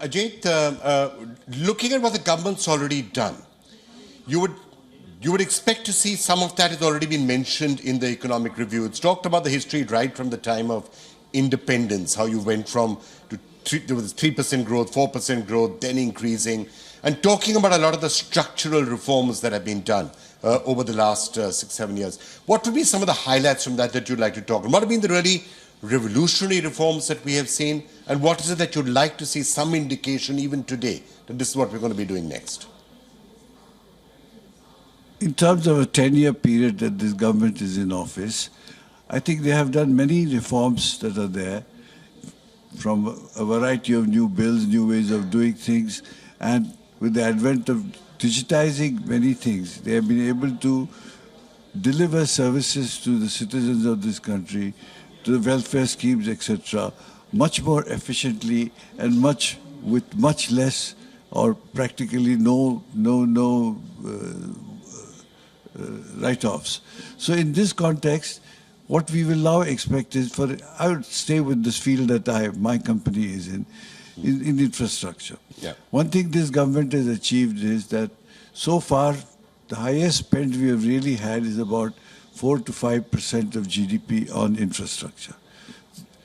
Ajit, looking at what the government's already done, you would expect to see some of that has already been mentioned in the economic review. It's talked about the history right from the time of independence, how you went from there was 3% growth, 4% growth, then increasing, and talking about a lot of the structural reforms that have been done over the last 6-7 years. What would be some of the highlights from that you'd like to talk about? What have been the really revolutionary reforms that we have seen, and what is it that you'd like to see some indication even today that this is what we're going to be doing next? In terms of a 10-year period that this government is in office, I think they have done many reforms that are there, from a variety of new bills, new ways of doing things, and with the advent of digitizing many things, they have been able to deliver services to the citizens of this country, to the welfare schemes, etc., much more efficiently and with much less or practically no write-offs. So in this context, what we will now expect is I would stay with this field that my company is in infrastructure. Yeah. One thing this government has achieved is that so far the highest spend we have really had is about 4 to 5% of GDP on infrastructure.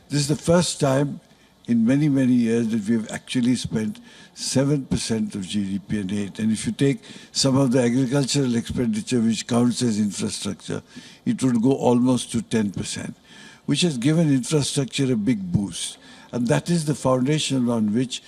This is the first time in many, many years that we have actually spent 7% of GDP and 8%. And if you take some of the agricultural expenditure which counts as infrastructure, it would go almost to 10%, which has given infrastructure a big boost. And that is the foundation on which,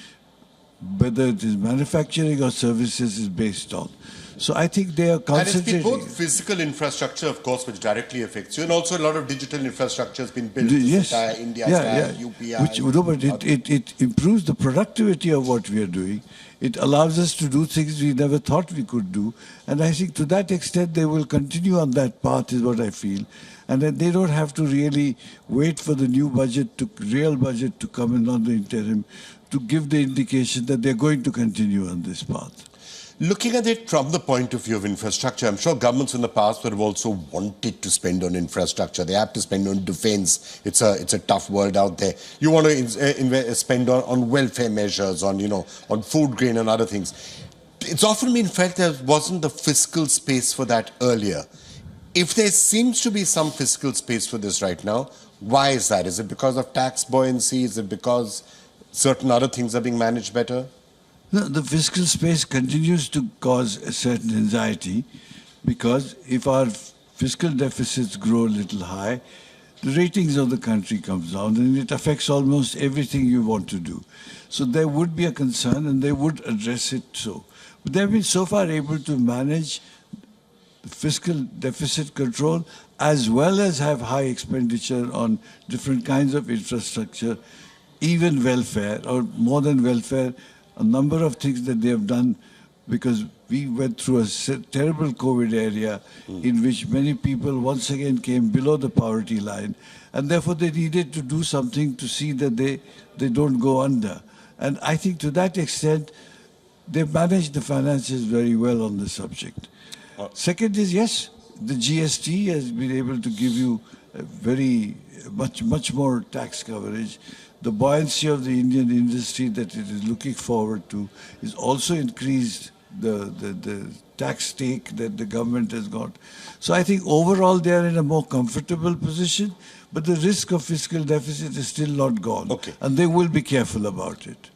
whether it is manufacturing or services, is based on. So I think they are concentrating. And it's been both physical infrastructure, of course, which directly affects you, and also a lot of digital infrastructure has been built. Yes. India, UPI. But it improves the productivity of what we are doing. It allows us to do things we never thought we could do. And I think to that extent, they will continue on that path, is what I feel. And that they don't have to really wait for the new budget, real budget to come in on the interim, to give the indication that they're going to continue on this path. Looking at it from the point of view of infrastructure, I'm sure governments in the past would have also wanted to spend on infrastructure. They have to spend on defense. It's a tough world out there. You want to spend on welfare measures, on food grain and other things. It's often been felt there wasn't the fiscal space for that earlier. If there seems to be some fiscal space for this right now, why is that? Is it because of tax buoyancy? Is it because certain other things are being managed better? No, the fiscal space continues to cause a certain anxiety, because if our fiscal deficits grow a little high, the ratings of the country comes down and it affects almost everything you want to do. So there would be a concern and they would address it so. But they've been so far able to manage the fiscal deficit control as well as have high expenditure on different kinds of infrastructure, even welfare, or more than welfare, a number of things that they have done, because we went through a terrible COVID area in which many people once again came below the poverty line, and therefore they needed to do something to see that they don't go under. And I think to that extent, they've managed the finances very well on the subject. Second is, yes, the GST has been able to give you much more tax coverage. The buoyancy of the Indian industry that it is looking forward to is also increased the tax take that the government has got. So I think overall they are in a more comfortable position, but the risk of fiscal deficit is still not gone. Okay. And they will be careful about it.